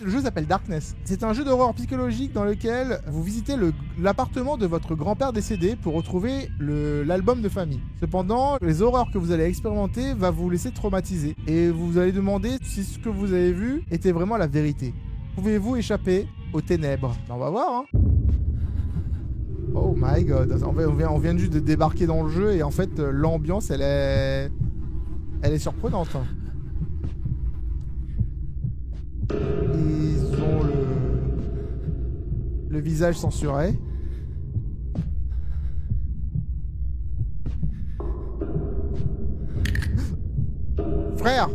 Le jeu s'appelle Darkness. C'est un jeu d'horreur psychologique dans lequel vous visitez l'appartement de votre grand-père décédé pour retrouver l'album de famille. Cependant, les horreurs que vous allez expérimenter va vous laisser traumatiser. Et vous allez demander si ce que vous avez vu était vraiment la vérité. Pouvez-vous échapper aux ténèbres? On va voir, hein. Oh my god. On vient juste de débarquer dans le jeu et en fait, l'ambiance, elle est surprenante. Ils ont le visage censuré. Frère!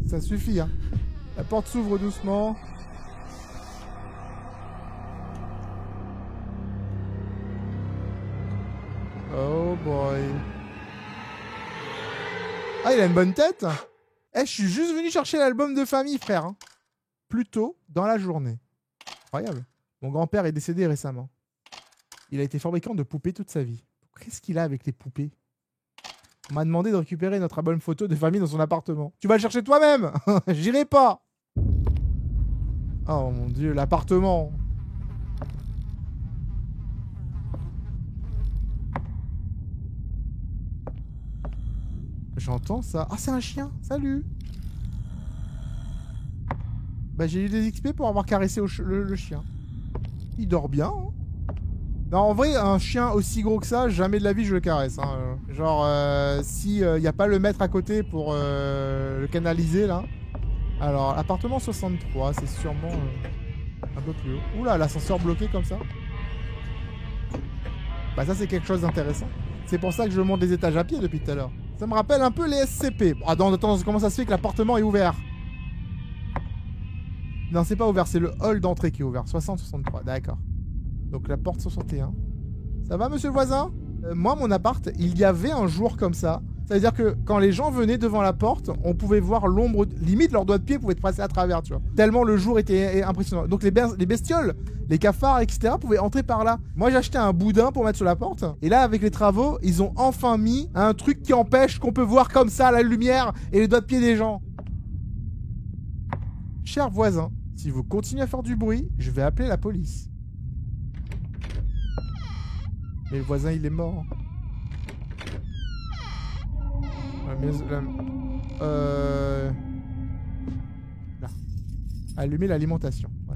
Ça suffit, hein. La porte s'ouvre doucement. Oh boy. Ah, il a une bonne tête! Eh, je suis juste venu chercher l'album de famille, frère. Hein. Plus tôt dans la journée. Incroyable. Mon grand-père est décédé récemment. Il a été fabricant de poupées toute sa vie. Qu'est-ce qu'il a avec les poupées? On m'a demandé de récupérer notre album photo de famille dans son appartement. Tu vas le chercher toi-même. J'irai pas. Oh mon dieu, l'appartement. J'entends ça. Ah, c'est un chien. Salut. Bah, j'ai eu des XP pour avoir caressé le chien. Il dort bien. Hein. Non, en vrai, un chien aussi gros que ça, jamais de la vie je le caresse. Hein. Genre, si y a pas le maître à côté pour le canaliser, là. Alors, appartement 63, c'est sûrement un peu plus haut. Oula, l'ascenseur bloqué comme ça. Bah, ça, c'est quelque chose d'intéressant. C'est pour ça que je monte les étages à pied depuis tout à l'heure. Ça me rappelle un peu les SCP. Attends, comment ça se fait que l'appartement est ouvert? Non, c'est pas ouvert, c'est le hall d'entrée qui est ouvert. 60-63, d'accord. Donc la porte 61. Ça va, monsieur le voisin? Moi, mon appart, il y avait un jour comme ça. Ça veut dire que quand les gens venaient devant la porte, on pouvait voir l'ombre, limite leurs doigts de pied pouvaient passer à travers, tu vois. Tellement le jour était impressionnant. Donc les bestioles, les cafards, etc. pouvaient entrer par là. Moi, j'ai acheté un boudin pour mettre sur la porte. Et là, avec les travaux, ils ont enfin mis un truc qui empêche qu'on peut voir comme ça la lumière et les doigts de pied des gens. Cher voisin, si vous continuez à faire du bruit, je vais appeler la police. Mais le voisin, il est mort. Là. Allumer l'alimentation. Ouais.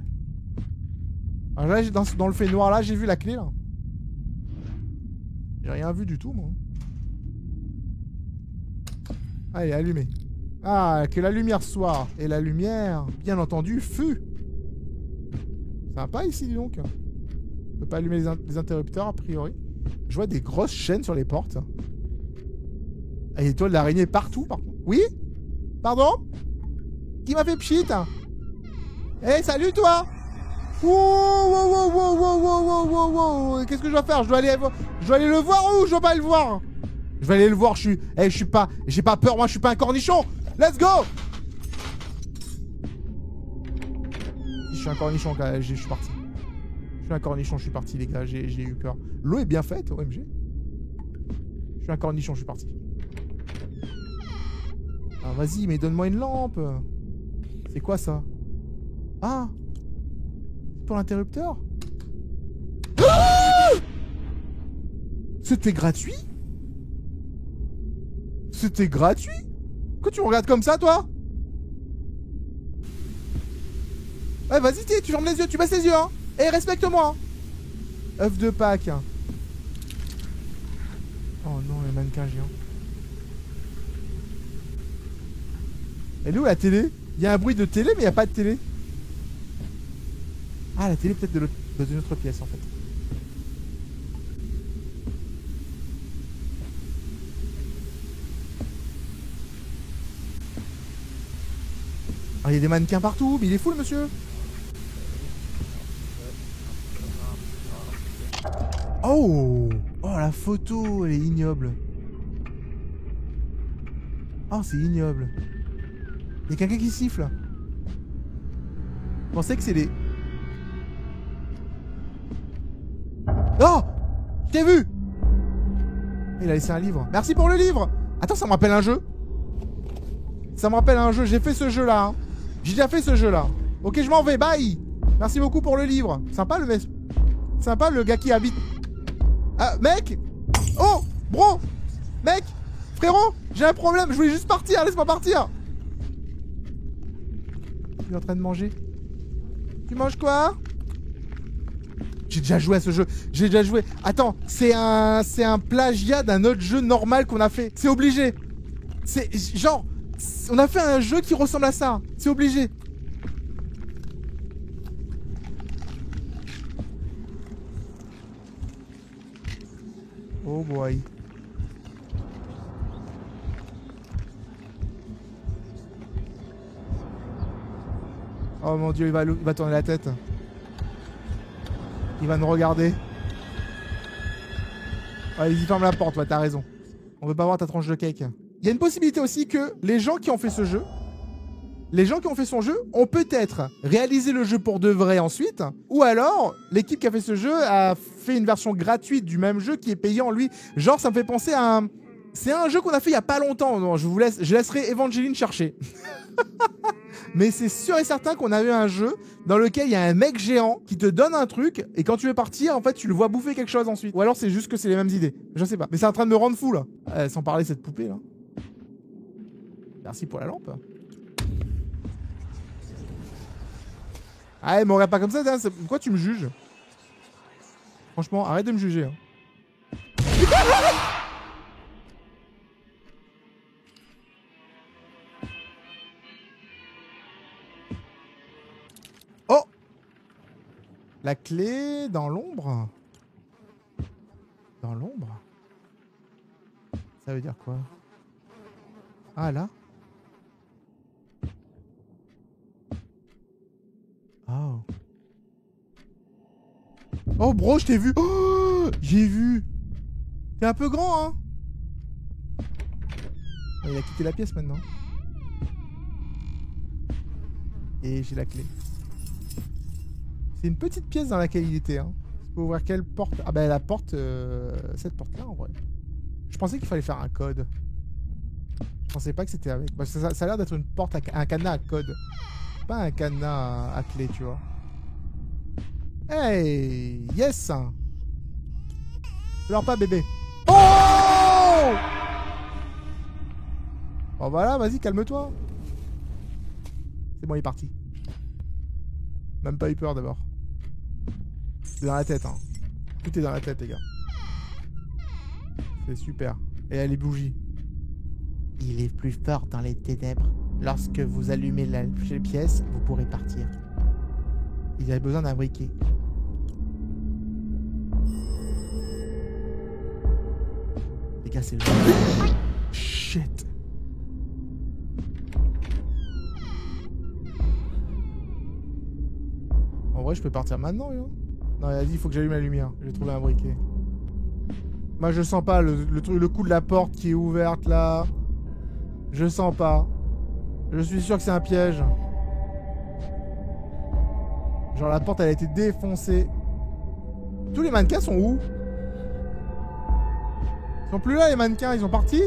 Alors là, dans le fait noir, là, j'ai vu la clé, là. J'ai rien vu du tout, moi. Allez, allumé. Ah, que la lumière soit. Et la lumière, bien entendu, fut. Sympa ici, dis donc. On peut pas allumer les interrupteurs, a priori. Je vois des grosses chaînes sur les portes. Et des toiles d'araignée partout, par contre. Oui? Pardon? Qui m'a fait pchit? Eh, salut, toi! Wow, wow, wow, wow, wow, wow, wow, wow. Qu'est-ce que je dois faire? Je dois aller le voir ou je dois pas le voir? Je vais aller le voir, je suis pas... J'ai pas peur, moi, je suis pas un cornichon! Let's go! Je suis un cornichon, je suis parti. Je suis un cornichon, je suis parti, les gars, j'ai eu peur. L'eau est bien faite, OMG. Je suis un cornichon, je suis parti. Ah, vas-y, mais donne-moi une lampe. C'est quoi, ça? Ah! Pour l'interrupteur? Ah! C'était gratuit? C'était gratuit? Pourquoi tu me regardes comme ça, toi? Ouais, vas-y, tu fermes les yeux, tu baisses les yeux, hein. Eh, respecte-moi. œuf de Pâques. Oh non, le mannequin géant. Elle est où la télé? Il y a un bruit de télé, mais il n'y a pas de télé. Ah, la télé peut-être dans une autre pièce, en fait. Ah, il y a des mannequins partout, mais il est fou, le monsieur. Oh! Oh, la photo, elle est ignoble. Oh, c'est ignoble. Il y a quelqu'un qui siffle. Je pensais que c'est des... Oh! Je t'ai vu! Il a laissé un livre. Merci pour le livre! Attends, ça me rappelle un jeu. Ça me rappelle un jeu. J'ai fait ce jeu-là. Hein. J'ai déjà fait ce jeu-là. Ok, je m'en vais. Bye. Merci beaucoup pour le livre. Sympa le mec. Sympa le gars qui habite. Ah, mec. Oh, bro. Mec. Frérot, j'ai un problème. Je voulais juste partir. Laisse-moi partir. Il est en train de manger. Tu manges quoi? J'ai déjà joué à ce jeu. J'ai déjà joué. Attends, c'est un plagiat d'un autre jeu normal qu'on a fait. C'est obligé. C'est genre... On a fait un jeu qui ressemble à ça. C'est obligé. Oh boy. Oh mon dieu, il va tourner la tête. Il va nous regarder. Ouais, il ferme la porte, ouais, t'as raison. On veut pas voir ta tranche de cake. Il y a une possibilité aussi que les gens qui ont fait ce jeu, les gens qui ont fait son jeu ont peut-être réalisé le jeu pour de vrai ensuite, ou alors l'équipe qui a fait ce jeu a fait une version gratuite du même jeu qui est payant lui. Genre ça me fait penser à un... C'est un jeu qu'on a fait il y a pas longtemps. Non, je laisserai Evangeline chercher. Mais c'est sûr et certain qu'on avait un jeu dans lequel il y a un mec géant qui te donne un truc et quand tu veux partir, en fait, tu le vois bouffer quelque chose ensuite. Ou alors c'est juste que c'est les mêmes idées. Je sais pas. Mais c'est en train de me rendre fou là. Sans parler cette poupée là. Merci pour la lampe. Ah, mais on regarde pas comme ça. Hein. Pourquoi tu me juges? Franchement, arrête de me juger. Hein. Oh! La clé dans l'ombre? Dans l'ombre? Ça veut dire quoi? Ah, là? Oh. Oh, bro, je t'ai vu! Oh! J'ai vu! T'es un peu grand, hein? Il a quitté la pièce maintenant. Et j'ai la clé. C'est une petite pièce dans laquelle il était. Hein. Tu peux ouvrir quelle porte? Ah bah la porte... cette porte-là en vrai. Je pensais qu'il fallait faire un code. Je pensais pas que c'était avec... Bah, ça a l'air d'être une porte, un cadenas à code. Pas un cadenas à clé, tu vois. Hey! Yes! Pleure pas bébé. Oh! Bon voilà, vas-y, calme-toi. C'est bon, il est parti. Même pas eu peur d'abord. C'est dans la tête, hein. Tout est dans la tête, les gars. C'est super. Et elle est bougie. Il est plus fort dans les ténèbres. Lorsque vous allumez la pièce, vous pourrez partir. Il avait besoin d'un briquet. Les gars, c'est le... Shit. En vrai, je peux partir maintenant, yo. Non, il a dit il faut que j'allume la lumière. J'ai trouvé un briquet. Moi, je sens pas le coup de la porte qui est ouverte là. Je sens pas. Je suis sûr que c'est un piège. Genre la porte, elle a été défoncée. Tous les mannequins sont où? Ils sont plus là, les mannequins. Ils sont partis?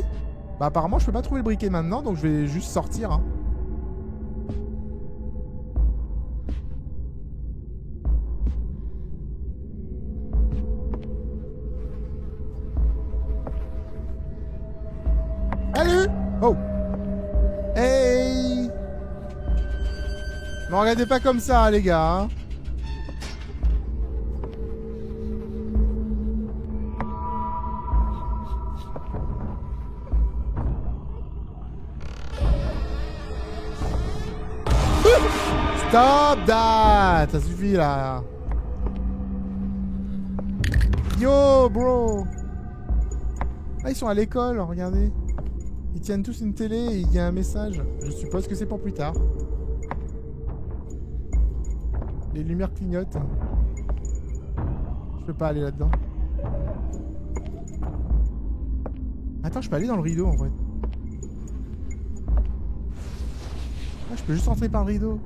Bah apparemment, je peux pas trouver le briquet maintenant, donc je vais juste sortir. Hein. Salut! Oh! Hey! Ne regardez pas comme ça, les gars. Hein. Stop that! Ça suffit, là. Yo, bro! Ah, ils sont à l'école, regardez. Ils tiennent tous une télé et il y a un message. Je suppose que c'est pour plus tard. Les lumières clignotent. Je peux pas aller là-dedans. Attends, je peux aller dans le rideau en vrai. Ah, je peux juste entrer par le rideau.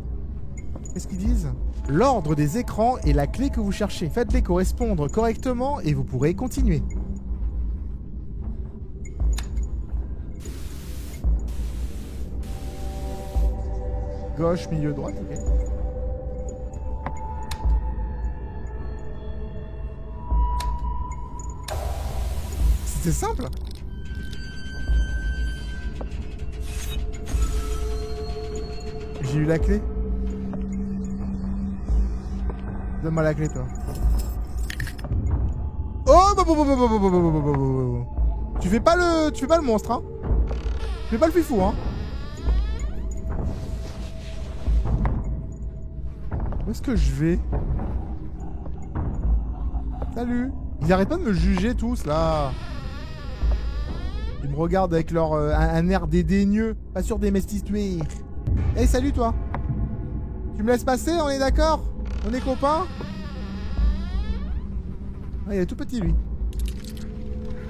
Qu'est-ce qu'ils disent? L'ordre des écrans est la clé que vous cherchez. Faites-les correspondre correctement et vous pourrez continuer. Gauche, milieu, droite, ok. C'était simple. J'ai eu la clé. Donne-moi la clé, toi. Oh, tu fais pas le monstre, hein. Tu fais pas le fifou, hein. Où est-ce que je vais? Salut. Ils arrêtent pas de me juger tous, là. Ils me regardent avec leur un air dédaigneux. Pas sûr des m'estistuer. Hey, salut, toi. Tu me laisses passer, on est d'accord? On est copains? Ah, il est tout petit, lui.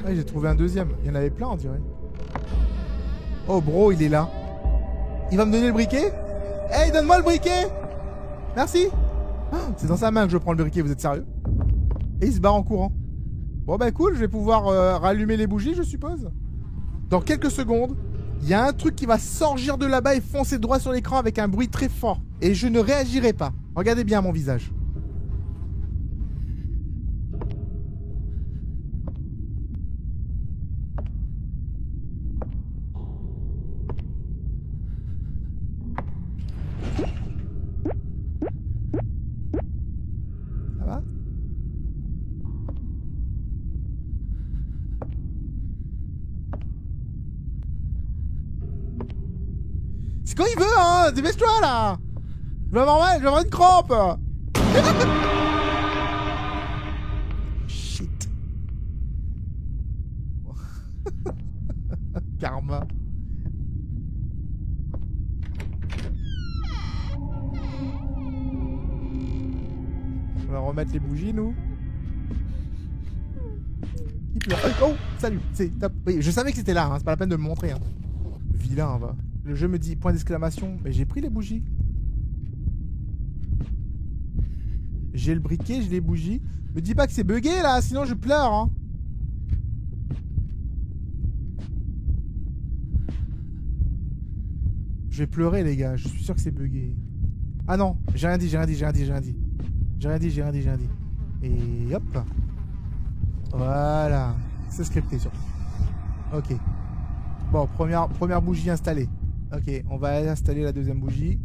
Ah, j'ai trouvé un deuxième. Il y en avait plein, on dirait. Oh, bro, il est là. Il va me donner le briquet? Hey, donne-moi le briquet! Merci. Oh, c'est dans sa main que je prends le briquet, vous êtes sérieux? Et il se barre en courant. Bon, bah cool, je vais pouvoir rallumer les bougies, je suppose. Dans quelques secondes, il y a un truc qui va sortir de là-bas et foncer droit sur l'écran avec un bruit très fort. Et je ne réagirai pas. Regardez bien mon visage. Ça va? C'est quand il veut, hein. Dépêche-toi, là. Je vais avoir une crampe. Shit. Karma. On va remettre les bougies, nous. Il pleure. Oh, salut. C'est top. Oui, je savais que c'était là, hein. C'est pas la peine de me montrer, hein. Vilain, va. Le jeu me dit point d'exclamation. Mais j'ai pris les bougies. J'ai le briquet, j'ai les bougies. Me dis pas que c'est bugué là, sinon je pleure, hein. Je vais pleurer, les gars. Je suis sûr que c'est bugué. Ah non, j'ai rien dit. Et hop. Voilà. C'est scripté surtout. Ok. Bon, première bougie installée. Ok, on va installer la deuxième bougie.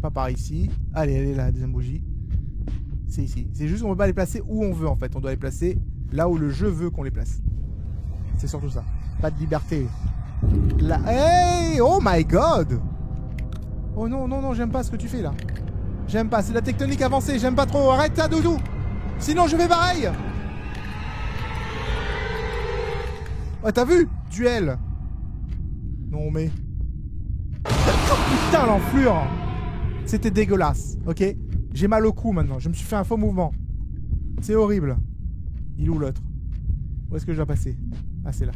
Pas par ici. Allez, elle est là, la deuxième bougie. C'est ici. C'est juste qu'on ne peut pas les placer où on veut en fait. On doit les placer là où le jeu veut qu'on les place. C'est surtout ça. Pas de liberté. Là. Hey! Oh my god! Oh non, non, non, j'aime pas ce que tu fais là. J'aime pas. C'est de la tectonique avancée. J'aime pas trop. Arrête ça, doudou! Sinon, je fais pareil! Oh, t'as vu? Duel! Non, mais. Oh putain, l'enflure! C'était dégueulasse, ok? J'ai mal au cou maintenant, je me suis fait un faux mouvement. C'est horrible. Il est où l'autre? Où est-ce que je dois passer? Ah, c'est là.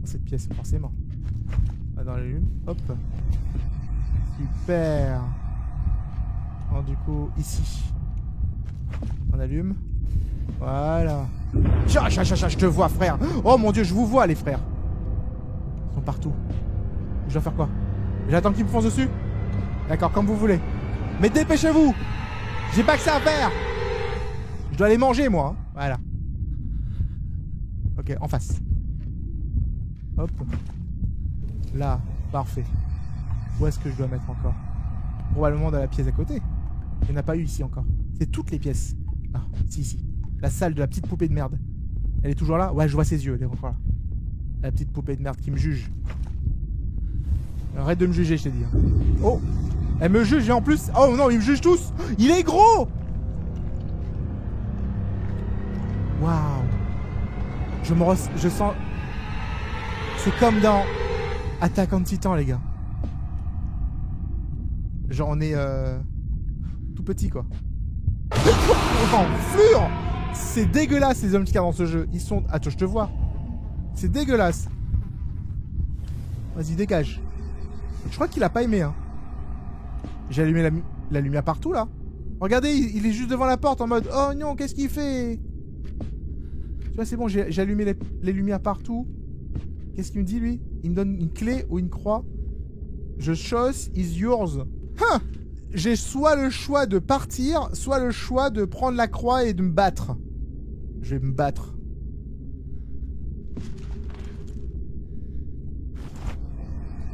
Dans cette pièce, forcément. Ah, dans la lune. Hop. Super. Alors, du coup, ici. On allume. Voilà. Je te vois, frère. Oh mon dieu, je vous vois, les frères. Ils sont partout. Je dois faire quoi? J'attends qu'ils me foncent dessus? D'accord, comme vous voulez. Mais dépêchez-vous! J'ai pas que ça à faire! Je dois les manger, moi. Hein. Voilà. Ok, en face. Hop. Là, parfait. Où est-ce que je dois mettre encore? Probablement dans la pièce à côté. Il n'y en a pas eu ici encore. C'est toutes les pièces. Ah, si, ici. La salle de la petite poupée de merde. Elle est toujours là? Ouais, je vois ses yeux, elle est encore là. La petite poupée de merde qui me juge. Arrête de me juger, je t'ai dit. Hein. Oh! Elle me juge et en plus... Oh non, ils me jugent tous! Il est gros! Waouh! Je sens... C'est comme dans Attack on Titan, les gars. Genre, on est... tout petit, quoi. Enflure! C'est dégueulasse, les hommes qui dans ce jeu. Ils sont... Attends, je te vois. C'est dégueulasse. Vas-y, dégage. Je crois qu'il a pas aimé, hein. J'ai allumé la lumière partout, là. Regardez, il est juste devant la porte en mode... Oh non, qu'est-ce qu'il fait? Tu vois, c'est bon, j'ai allumé les lumières partout. Qu'est-ce qu'il me dit, lui? Il me donne une clé ou une croix. The choice is yours. Hein. J'ai soit le choix de partir, soit le choix de prendre la croix et de me battre. Je vais me battre.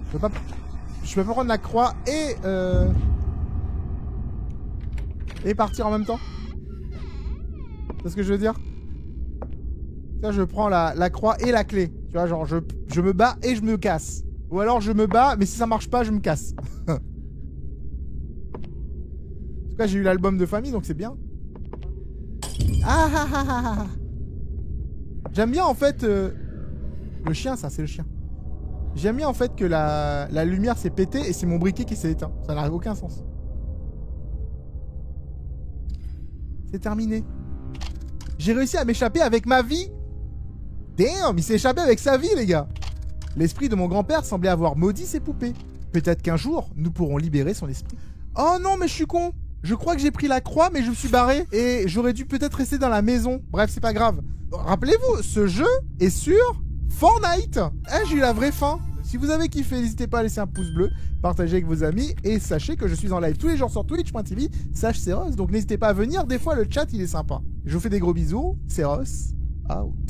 Je peux pas prendre la croix et partir en même temps. C'est ce que je veux dire? Là, je prends la croix et la clé. Tu vois, genre, je me bats et je me casse. Ou alors, je me bats, mais si ça marche pas, je me casse. En tout cas, j'ai eu l'album de famille, donc c'est bien. Ah ah ah ah ah. J'aime bien, en fait... Le chien, ça, c'est le chien. J'aime bien, en fait, que la lumière s'est pétée et c'est mon briquet qui s'est éteint. Ça n'a aucun sens. C'est terminé. J'ai réussi à m'échapper avec ma vie. Damn, il s'est échappé avec sa vie, les gars. L'esprit de mon grand-père semblait avoir maudit ses poupées. Peut-être qu'un jour, nous pourrons libérer son esprit. Oh non, mais je suis con. Je crois que j'ai pris la croix, mais je me suis barré. Et j'aurais dû peut-être rester dans la maison. Bref, c'est pas grave. Rappelez-vous, ce jeu est sur Fortnite. Eh, j'ai eu la vraie fin. Si vous avez kiffé, n'hésitez pas à laisser un pouce bleu, partager avec vos amis et sachez que je suis en live tous les jours sur twitch.tv /Seros. Donc n'hésitez pas à venir, des fois le chat il est sympa. Je vous fais des gros bisous, Seros, out.